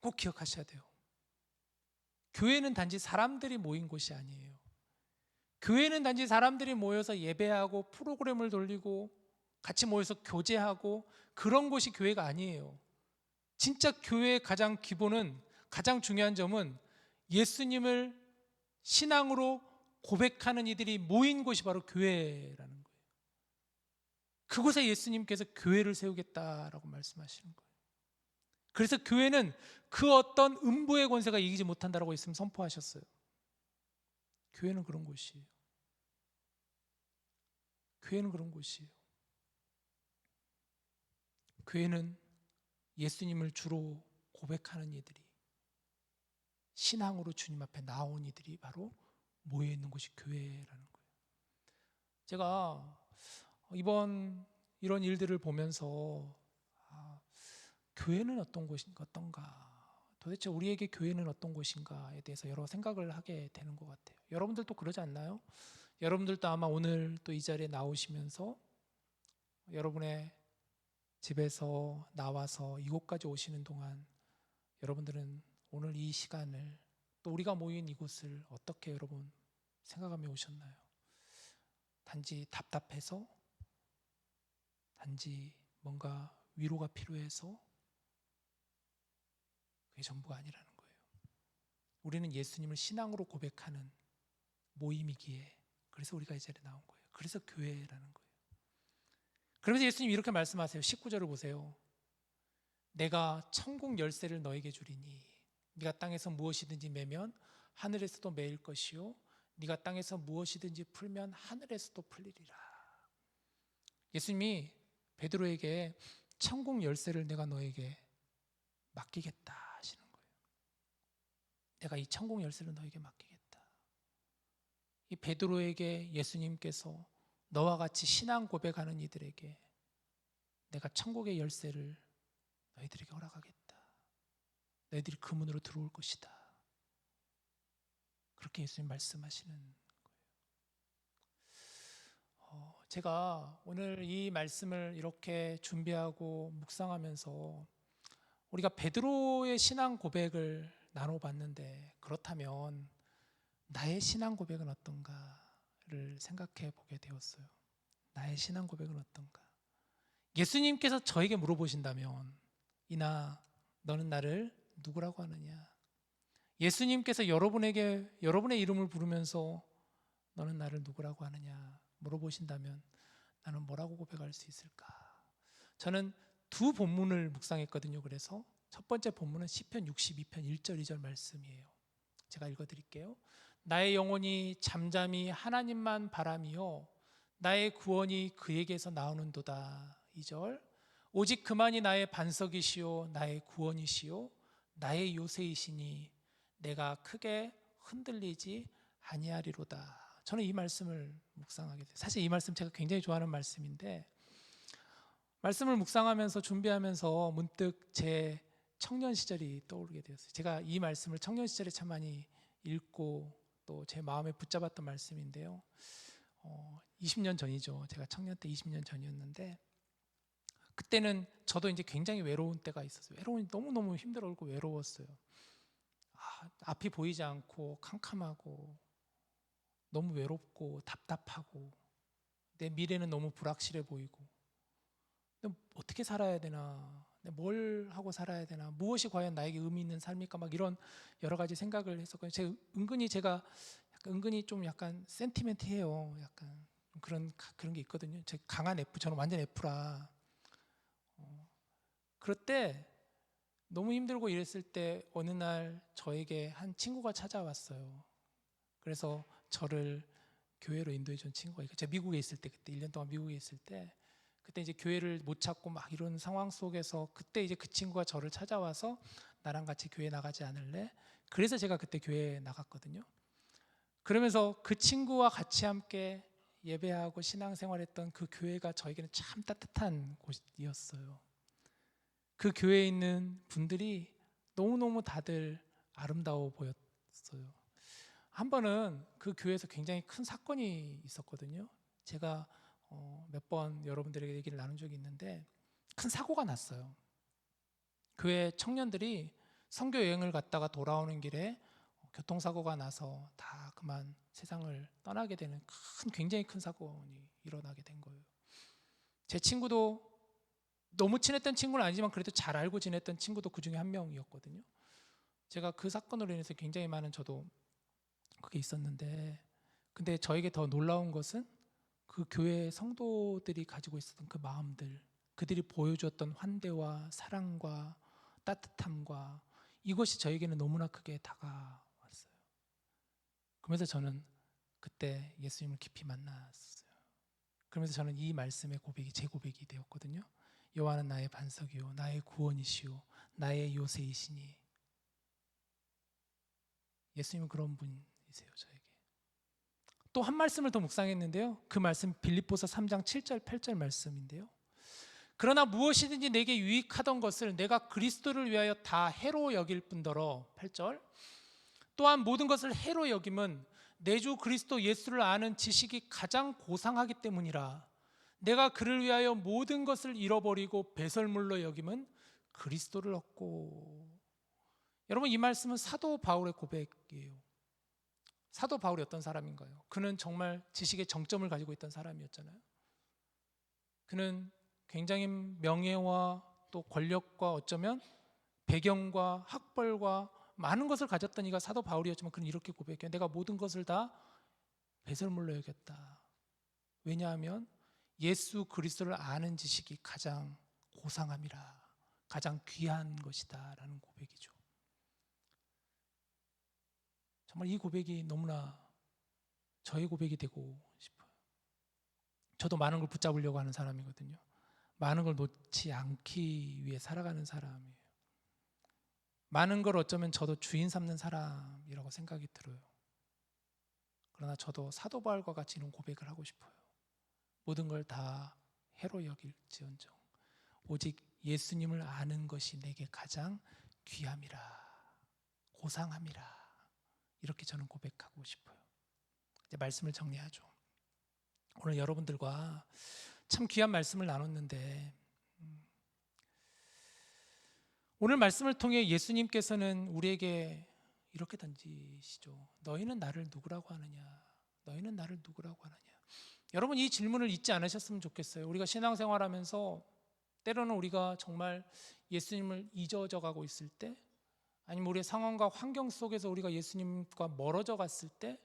꼭 기억하셔야 돼요. 교회는 단지 사람들이 모인 곳이 아니에요. 교회는 단지 사람들이 모여서 예배하고 프로그램을 돌리고 같이 모여서 교제하고 그런 곳이 교회가 아니에요. 진짜 교회의 가장 기본은, 가장 중요한 점은 예수님을 신앙으로 고백하는 이들이 모인 곳이 바로 교회라는 거예요. 그곳에 예수님께서 교회를 세우겠다라고 말씀하시는 거예요. 그래서 교회는 그 어떤 음부의 권세가 이기지 못한다라고 예수님 선포하셨어요. 교회는 그런 곳이에요. 교회는 그런 곳이에요. 교회는 예수님을 주로 고백하는 이들이 신앙으로 주님 앞에 나온 이들이 바로 모여 있는 곳이 교회라는 거예요. 제가 이번 이런 일들을 보면서 교회는 어떤가, 도대체 우리에게 교회는 어떤 곳인가에 대해서 여러 생각을 하게 되는 것 같아요. 여러분들도 그러지 않나요? 여러분들도 아마 오늘 또 이 자리에 나오시면서 여러분의 집에서 나와서 이곳까지 오시는 동안 여러분들은 오늘 이 시간을, 또 우리가 모인 이곳을 어떻게 여러분 생각하며 오셨나요? 단지 답답해서, 단지 뭔가 위로가 필요해서, 그게 전부가 아니라는 거예요. 우리는 예수님을 신앙으로 고백하는 모임이기에, 그래서 우리가 이 자리에 나온 거예요. 그래서 교회라는 거예요. 그러면서 예수님이 이렇게 말씀하세요. 19절을 보세요. 내가 천국 열쇠를 너에게 주리니 네가 땅에서 무엇이든지 매면 하늘에서도 매일 것이요 네가 땅에서 무엇이든지 풀면 하늘에서도 풀리리라. 예수님이 베드로에게 천국 열쇠를 내가 너에게 맡기겠다 하시는 거예요. 내가 이 천국 열쇠를 너에게 맡기겠다. 이 베드로에게 예수님께서 너와 같이 신앙 고백하는 이들에게 내가 천국의 열쇠를 너희들에게 허락하겠다. 너희들이 그 문으로 들어올 것이다. 그렇게 예수님 말씀하시는 거예요. 제가 오늘 이 말씀을 이렇게 준비하고 묵상하면서 우리가 베드로의 신앙 고백을 나눠봤는데, 그렇다면 나의 신앙 고백은 어떤가를 생각해 보게 되었어요. 나의 신앙 고백은 어떤가? 예수님께서 저에게 물어보신다면, 이나 너는 나를 누구라고 하느냐? 예수님께서 여러분에게 여러분의 이름을 부르면서 너는 나를 누구라고 하느냐 물어보신다면 나는 뭐라고 고백할 수 있을까? 저는 두 본문을 묵상했거든요. 그래서 첫 번째 본문은 시편 62편 1절 2절 말씀이에요. 제가 읽어드릴게요. 나의 영혼이 잠잠히 하나님만 바라며 나의 구원이 그에게서 나오는도다. 2절. 오직 그만이 나의 반석이시요 나의 구원이시요 나의 요새이시니 내가 크게 흔들리지 아니하리로다. 저는 이 말씀을 묵상하게 돼요. 사실 이 말씀 제가 굉장히 좋아하는 말씀인데, 말씀을 묵상하면서 준비하면서 문득 제 청년 시절이 떠오르게 되었어요. 제가 이 말씀을 청년 시절에 참 많이 읽고 또 제 마음에 붙잡았던 말씀인데요. 20년 전이죠. 제가 청년 때 20년 전이었는데, 그때는 저도 이제 굉장히 외로운 때가 있었어요. 너무너무 힘들었고 외로웠어요. 앞이 보이지 않고 캄캄하고 너무 외롭고 답답하고 내 미래는 너무 불확실해 보이고, 근데 어떻게 살아야 되나, 뭘 하고 살아야 되나, 무엇이 과연 나에게 의미 있는 삶일까, 막 이런 여러 가지 생각을 했었거든요. 제가 은근히 좀 약간 센티멘트해요. 약간 그런 게 있거든요. 제 강한 F, 저는 완전 F라. 그럴 때 너무 힘들고 이랬을 때 어느 날 저에게 한 친구가 찾아왔어요. 그래서 저를 교회로 인도해 준 친구가 있고, 제가 미국에 있을 때, 그때 1년 동안 미국에 있을 때, 그때 이제 교회를 못 찾고 막 이런 상황 속에서 그때 이제 그 친구가 저를 찾아와서 나랑 같이 교회 나가지 않을래? 그래서 제가 그때 교회에 나갔거든요. 그러면서 그 친구와 같이 함께 예배하고 신앙생활했던 그 교회가 저에게는 참 따뜻한 곳이었어요. 그 교회에 있는 분들이 너무너무 다들 아름다워 보였어요. 한 번은 그 교회에서 굉장히 큰 사건이 있었거든요. 제가 몇 번 여러분들에게 얘기를 나눈 적이 있는데, 큰 사고가 났어요. 교회 청년들이 선교 여행을 갔다가 돌아오는 길에 교통사고가 나서 다 그만 세상을 떠나게 되는 굉장히 큰 사건이 일어나게 된 거예요. 제 친구도 너무 친했던 친구는 아니지만 그래도 잘 알고 지냈던 친구도 그 중에 한 명이었거든요. 제가 그 사건으로 인해서 굉장히 많은 저도 그게 있었는데, 근데 저에게 더 놀라운 것은 그 교회 성도들이 가지고 있었던 그 마음들, 그들이 보여주었던 환대와 사랑과 따뜻함과, 이것이 저에게는 너무나 크게 다가왔어요. 그러면서 저는 그때 예수님을 깊이 만났어요. 그러면서 저는 이 말씀의 고백이 제 고백이 되었거든요. 여호와는 나의 반석이요 나의 구원이시요 나의 요새이시니 예수님은 그런 분이세요. 저에게 또 한 말씀을 더 묵상했는데요. 그 말씀 빌립보서 3장 7절 8절 말씀인데요. 그러나 무엇이든지 내게 유익하던 것을 내가 그리스도를 위하여 다 해로 여길 뿐더러 8절 또한 모든 것을 해로 여김은 내 주 그리스도 예수를 아는 지식이 가장 고상하기 때문이라. 내가 그를 위하여 모든 것을 잃어버리고 배설물로 여김은 그리스도를 얻고. 여러분, 이 말씀은 사도 바울의 고백이에요. 사도 바울이 어떤 사람인가요? 그는 정말 지식의 정점을 가지고 있던 사람이었잖아요. 그는 굉장히 명예와 또 권력과 어쩌면 배경과 학벌과 많은 것을 가졌던 이가 사도 바울이었지만 그는 이렇게 고백해요. 내가 모든 것을 다 배설물로 여겼다. 왜냐하면 예수 그리스도를 아는 지식이 가장 고상함이라, 가장 귀한 것이다 라는 고백이죠. 정말 이 고백이 너무나 저의 고백이 되고 싶어요. 저도 많은 걸 붙잡으려고 하는 사람이거든요. 많은 걸 놓지 않기 위해 살아가는 사람이에요. 많은 걸 어쩌면 저도 주인 삼는 사람이라고 생각이 들어요. 그러나 저도 사도 바울과 같이 이런 고백을 하고 싶어요. 모든 걸 다 해로 여길지언정 오직 예수님을 아는 것이 내게 가장 귀함이라, 고상함이라. 이렇게 저는 고백하고 싶어요. 이제 말씀을 정리하죠. 오늘 여러분들과 참 귀한 말씀을 나눴는데 오늘 말씀을 통해 예수님께서는 우리에게 이렇게 던지시죠. 너희는 나를 누구라고 하느냐? 너희는 나를 누구라고 하느냐? 여러분, 이 질문을 잊지 않으셨으면 좋겠어요. 우리가 신앙생활하면서 때로는 우리가 정말 예수님을 잊어져 가고 있을 때, 아니면 우리의 상황과 환경 속에서 우리가 예수님과 멀어져 갔을 때,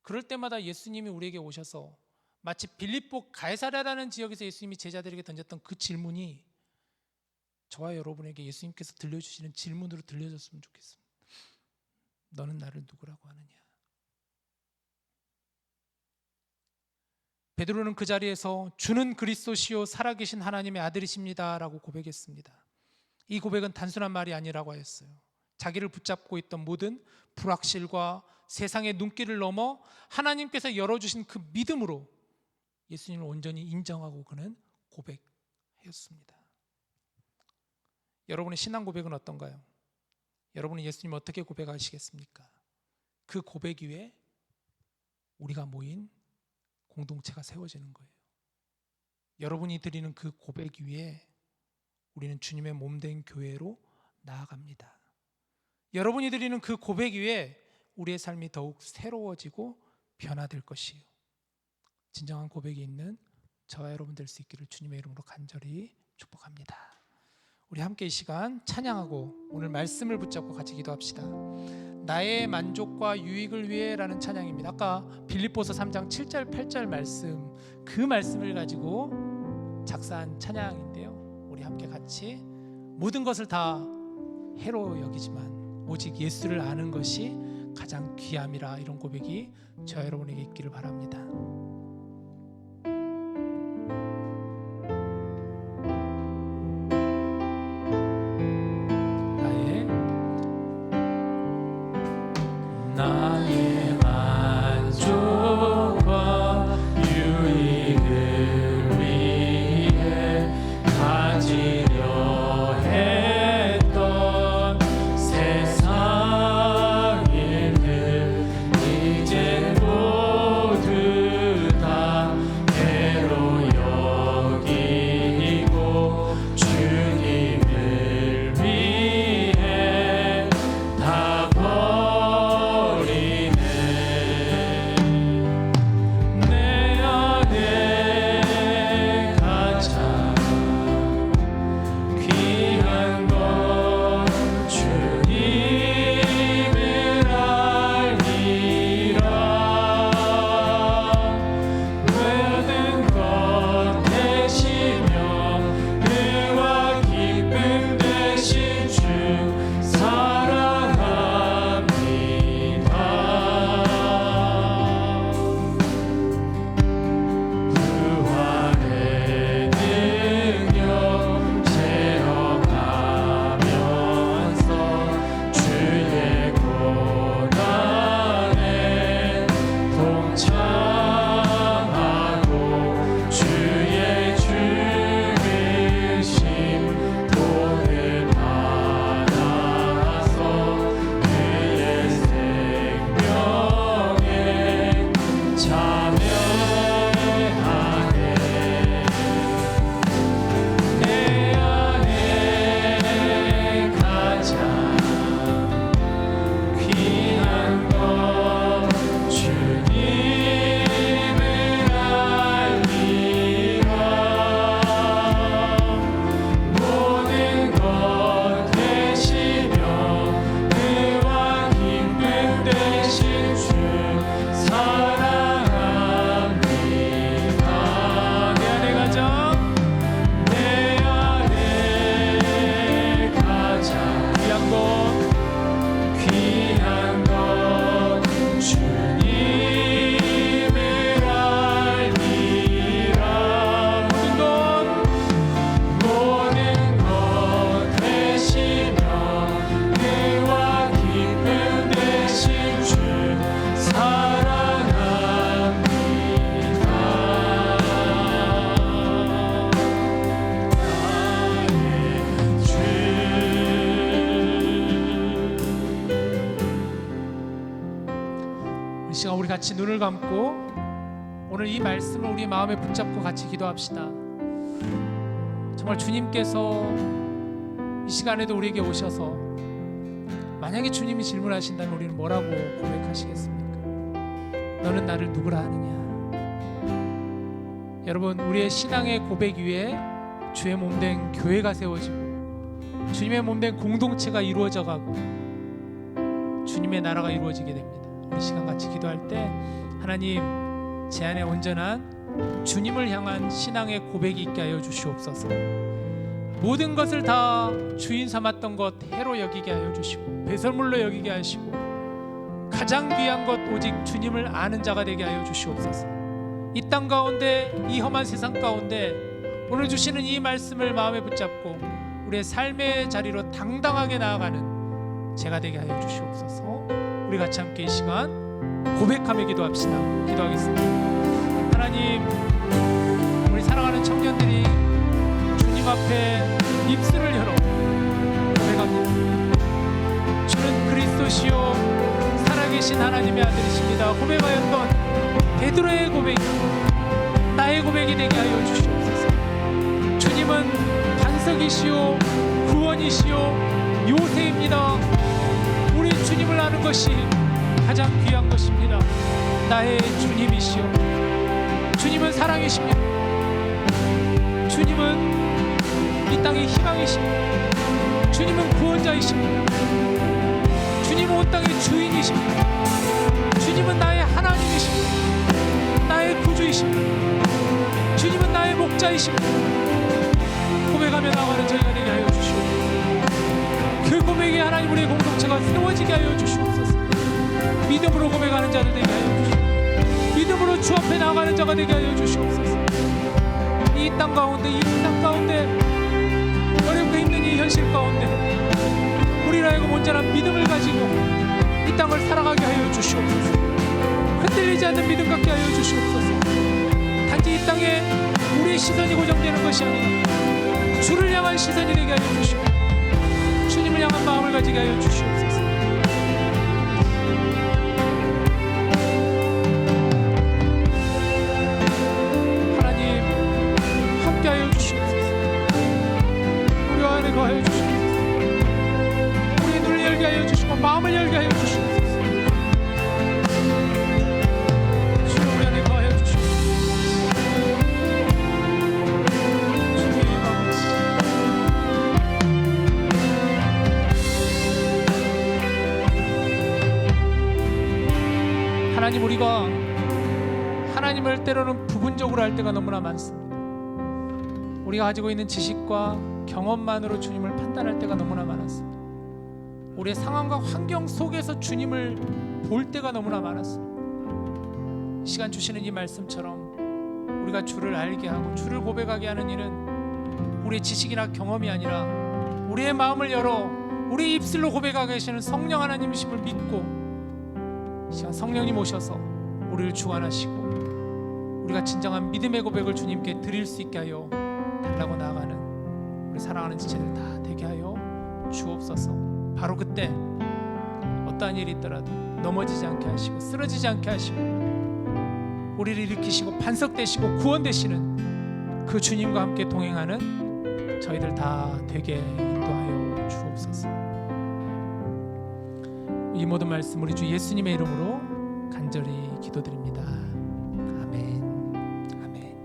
그럴 때마다 예수님이 우리에게 오셔서 마치 빌립보 가이사랴라는 지역에서 예수님이 제자들에게 던졌던 그 질문이 저와 여러분에게 예수님께서 들려주시는 질문으로 들려줬으면 좋겠습니다. 너는 나를 누구라고 하느냐? 베드로는 그 자리에서 주는 그리스도시요 살아계신 하나님의 아들이십니다 라고 고백했습니다. 이 고백은 단순한 말이 아니라고 하였어요. 자기를 붙잡고 있던 모든 불확실과 세상의 눈길을 넘어 하나님께서 열어주신 그 믿음으로 예수님을 온전히 인정하고 그는 고백하였습니다. 여러분의 신앙 고백은 어떤가요? 여러분은 예수님을 어떻게 고백하시겠습니까? 그 고백 위에 우리가 모인 공동체가 세워지는 거예요. 여러분이 드리는 그 고백 위에 우리는 주님의 몸된 교회로 나아갑니다. 여러분이 드리는 그 고백 위에 우리의 삶이 더욱 새로워지고 변화될 것이에요. 진정한 고백이 있는 저와 여러분 될 수 있기를 주님의 이름으로 간절히 축복합니다. 우리 함께 이 시간 찬양하고 오늘 말씀을 붙잡고 같이 기도합시다. 나의 만족과 유익을 위해 라는 찬양입니다. 아까 빌립보서 3장 7절 8절 말씀, 그 말씀을 가지고 작사한 찬양인데요. 우리 함께 같이 모든 것을 다 해로 여기지만 오직 예수를 아는 것이 가장 귀함이라, 이런 고백이 저 여러분에게 있기를 바랍니다. 나의 만족과 유익을 위해 가지려 했던 세상 일들 이제 모두 시간 우리 같이 눈을 감고 오늘 이 말씀을 우리 마음에 붙잡고 같이 기도합시다. 정말 주님께서 이 시간에도 우리에게 오셔서 만약에 주님이 질문하신다면 우리는 뭐라고 고백하시겠습니까? 너는 나를 누구라 하느냐? 여러분, 우리의 신앙의 고백 위에 주의 몸된 교회가 세워지고 주님의 몸된 공동체가 이루어져 가고 주님의 나라가 이루어지게 됩니다. 우리 시간 같이 기도할 때 하나님, 제 안에 온전한 주님을 향한 신앙의 고백이 있게 하여 주시옵소서. 모든 것을 다 주인 삼았던 것 해로 여기게 하여 주시고 배설물로 여기게 하시고 가장 귀한 것 오직 주님을 아는 자가 되게 하여 주시옵소서. 이 땅 가운데, 이 험한 세상 가운데 오늘 주시는 이 말씀을 마음에 붙잡고 우리의 삶의 자리로 당당하게 나아가는 제가 되게 하여 주시옵소서. 우리 같이 함께 이 시간 고백하며 기도합시다. 기도하겠습니다. 하나님, 우리 사랑하는 청년들이 주님 앞에 입술을 열어 고백합니다. 주는 그리스도시요 살아계신 하나님의 아들이십니다. 고백하였던 베드로의 고백, 나의 고백이 되게 하여 주시옵소서. 주님은 반석이시요 구원이시요 요새입니다. 우리 주님을 아는 것이 가장 귀한 것입니다. 나의 주님이시요, 주님은 사랑이십니다. 주님은 이 땅의 희망이십니다. 주님은 구원자이십니다. 주님은 온 땅의 주인이십니다. 주님은 나의 하나님이십니다. 나의 구주이십니다. 주님은 나의 목자이십니다. 고백하며 나가는 저희가 되게 하여 주시옵소서. 그 고백에 하나님 우리의 공동체가 세워지게 하여 주시옵소서. 믿음으로 고백하는 자들 되게 하여 주시옵소서. 믿음으로 주 앞에 나가는 자가 되게 하여 주시옵소서. 이 땅 가운데, 이 세상 가운데, 어렵고 힘든 이 현실 가운데 우리를 하여금 온전한 믿음을 가지고 이 땅을 살아가게 하여 주시옵소서. 흔들리지 않는 믿음 갖게 하여 주시옵소서. 단지 이 땅에 우리의 시선이 고정되는 것이 아니라 주를 향한 시선이 되게 하여 주시고 주님을 향한 마음을 가지게 하여 주시옵소서. 하나님, 함께 하여 주시옵소서. 우리와 안에 거하여 주시옵소서. 우리의 눈을 열게 하여 주시고 마음을 열게 하여 주시옵소서. 하나님, 우리가 하나님을 때로는 부분적으로 할 때가 너무나 많습니다. 우리가 가지고 있는 지식과 경험만으로 주님을 판단할 때가 너무나 많았습니다. 우리의 상황과 환경 속에서 주님을 볼 때가 너무나 많았습니다. 이 시간 주시는 이 말씀처럼 우리가 주를 알게 하고 주를 고백하게 하는 일은 우리의 지식이나 경험이 아니라 우리의 마음을 열어 우리 입술로 고백하게 하시는 성령 하나님이심을 믿고 이 시간 성령님 오셔서 우리를 주관하시고 우리가 진정한 믿음의 고백을 주님께 드릴 수 있게 하여 달라고 나아가는 우리 사랑하는 지체들 다 되게 하여 주옵소서. 바로 그때 어떠한 일이 있더라도 넘어지지 않게 하시고 쓰러지지 않게 하시고 우리를 일으키시고 반석되시고 구원되시는 그 주님과 함께 동행하는 저희들 다 되게 인도하여 주옵소서. 이 모든 말씀 우리 주 예수님의 이름으로 간절히 기도드립니다. 아멘. 아멘.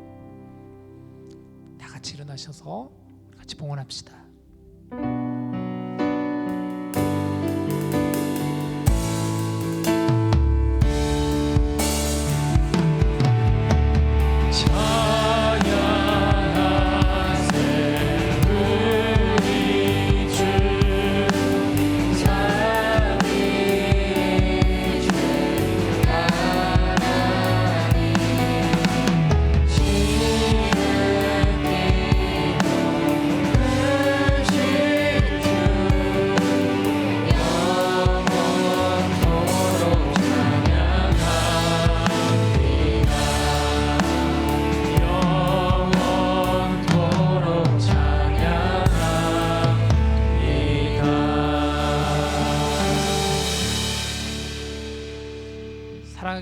다 같이 일어나셔서 같이 봉헌합시다.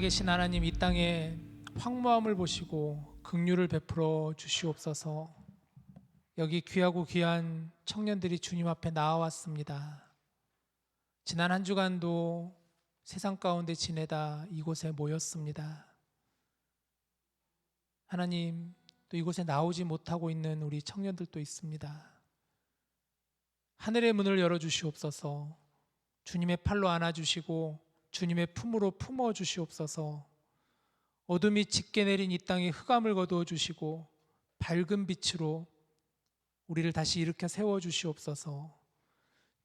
살아계신 하나님, 이 땅에 황무함을 보시고 긍휼을 베풀어 주시옵소서. 여기 귀하고 귀한 청년들이 주님 앞에 나와왔습니다. 지난 한 주간도 세상 가운데 지내다 이곳에 모였습니다. 하나님, 또 이곳에 나오지 못하고 있는 우리 청년들도 있습니다. 하늘의 문을 열어주시옵소서. 주님의 팔로 안아주시고 주님의 품으로 품어주시옵소서. 어둠이 짙게 내린 이 땅에 흑암을 거두어 주시고 밝은 빛으로 우리를 다시 일으켜 세워주시옵소서.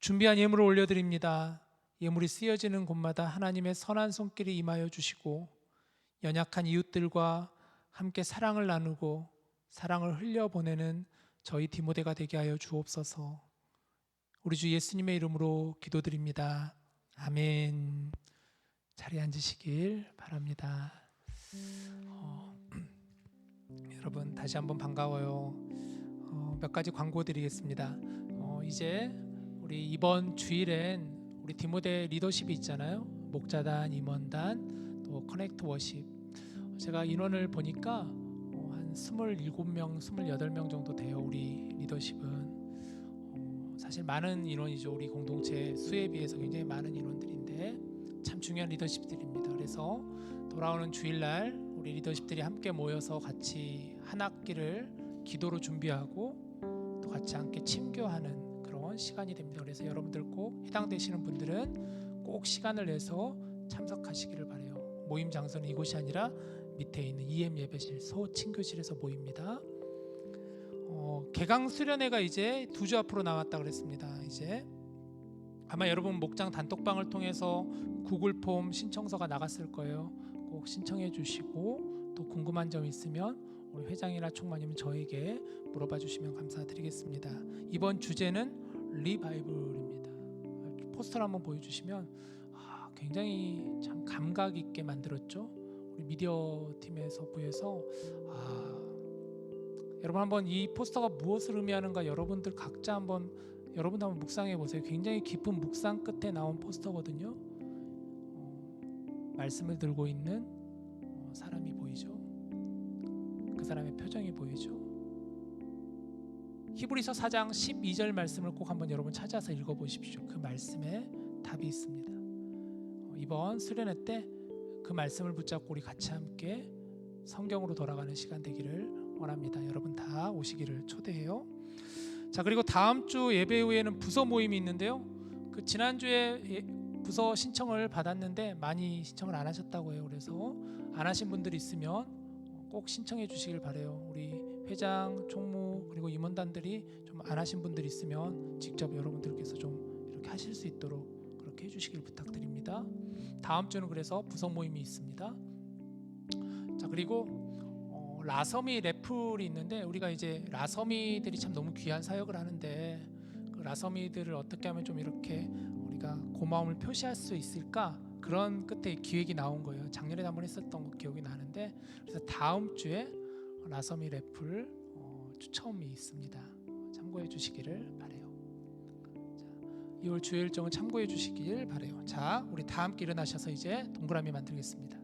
준비한 예물을 올려드립니다. 예물이 쓰여지는 곳마다 하나님의 선한 손길이 임하여 주시고 연약한 이웃들과 함께 사랑을 나누고 사랑을 흘려보내는 저희 디모데가 되게 하여 주옵소서. 우리 주 예수님의 이름으로 기도드립니다. 아멘. 자리에 앉으시길 바랍니다. 여러분 다시 한번 반가워요. 몇 가지 광고 드리겠습니다. 이제 우리 이번 주일엔 우리 디모데 리더십이 있잖아요. 목자단, 임원단, 또 커넥트 워십. 제가 인원을 보니까 한 27명, 28명 정도 돼요. 우리 리더십은 사실 많은 인원이죠. 우리 공동체 수에 비해서 굉장히 많은 인원들인데 참 중요한 리더십들입니다. 그래서 돌아오는 주일날 우리 리더십들이 함께 모여서 같이 한 학기를 기도로 준비하고 또 같이 함께 침교하는 그런 시간이 됩니다. 그래서 여러분들 꼭 해당되시는 분들은 꼭 시간을 내서 참석하시기를 바라요. 모임 장소는 이곳이 아니라 밑에 있는 EM 예배실 소침교실에서 모입니다. 개강 수련회가 이제 2주 앞으로 남았다 그랬습니다. 이제 아마 여러분 목장 단톡방을 통해서 구글 폼 신청서가 나갔을 거예요. 꼭 신청해 주시고 또 궁금한 점 있으면 우리 회장이나 총무님 저에게 물어봐 주시면 감사드리겠습니다. 이번 주제는 리바이블입니다. 포스터를 한번 보여주시면 굉장히 참 감각 있게 만들었죠. 우리 미디어 팀에서 보여서 여러분 한번 이 포스터가 무엇을 의미하는가 여러분들 각자 한번 묵상해 보세요. 굉장히 깊은 묵상 끝에 나온 포스터거든요. 말씀을 들고 있는 사람이 보이죠. 그 사람의 표정이 보이죠. 히브리서 4장 12절 말씀을 꼭 한번 여러분 찾아서 읽어보십시오. 그 말씀에 답이 있습니다. 이번 수련회 때 그 말씀을 붙잡고 우리 같이 함께 성경으로 돌아가는 시간 되기를 원합니다. 여러분 다 오시기를 초대해요. 자, 그리고 다음 주 예배 후에는 부서 모임이 있는데요. 그 지난주에 부서 신청을 받았는데 많이 신청을 안 하셨다고 해요. 그래서 안 하신 분들이 있으면 꼭 신청해 주시길 바라요. 우리 회장, 총무 그리고 임원단들이 좀 안 하신 분들이 있으면 직접 여러분들께서 좀 이렇게 하실 수 있도록 그렇게 해주시길 부탁드립니다. 다음 주는 그래서 부서 모임이 있습니다. 자, 그리고 라서미 래플이 있는데 우리가 이제 라서미들이 참 너무 귀한 사역을 하는데 그 라서미들을 어떻게 하면 좀 이렇게 우리가 고마움을 표시할 수 있을까? 그런 끝에 기획이 나온 거예요. 작년에 한번 했었던 거 기억이 나는데 그래서 다음 주에 라서미 래플 추첨이 있습니다. 참고해 주시기를 바래요. 자, 2월 주요 일정을 참고해 주시길 바래요. 자, 우리 다 함께 일어나셔서 이제 동그라미 만들겠습니다.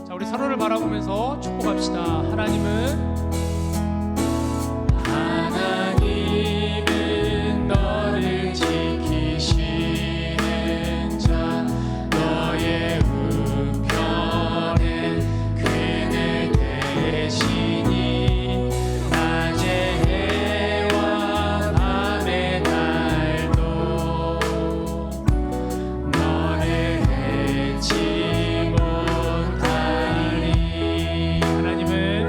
자, 우리 서로를 바라보면서 축복합시다. 하나님은 너를 지키시는 자 너의 우편에 그늘 대시니 낮의 해와 밤의 달도 너를 해치 못하리. 하나님은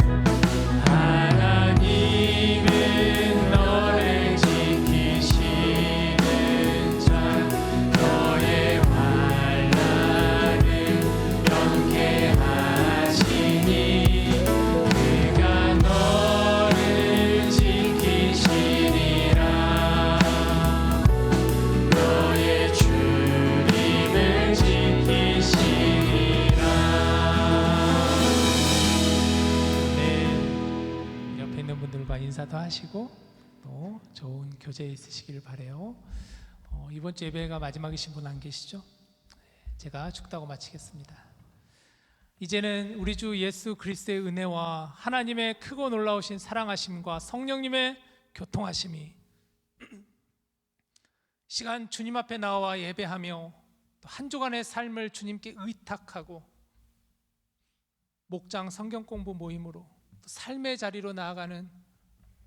감사하시고 또 좋은 교제 있으시길 바래요. 이번 주 예배가 마지막이신 분 안 계시죠? 제가 축도하고 마치겠습니다. 이제는 우리 주 예수 그리스도의 은혜와 하나님의 크고 놀라우신 사랑하심과 성령님의 교통하심이 시간 주님 앞에 나와 예배하며 또 한 주간의 삶을 주님께 의탁하고 목장 성경 공부 모임으로 또 삶의 자리로 나아가는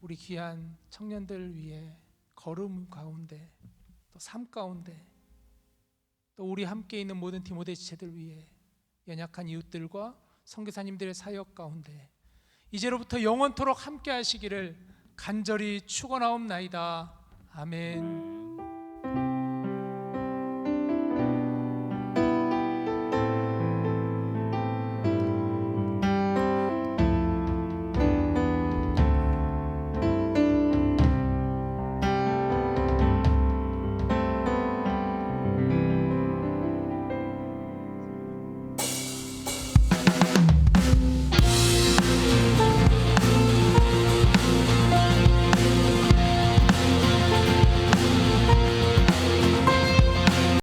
우리 귀한 청년들 위해 걸음 가운데 또 삶 가운데 또 우리 함께 있는 모든 디모데 지체들 위해 연약한 이웃들과 선교사님들의 사역 가운데 이제로부터 영원토록 함께 하시기를 간절히 축원하옵나이다. 아멘.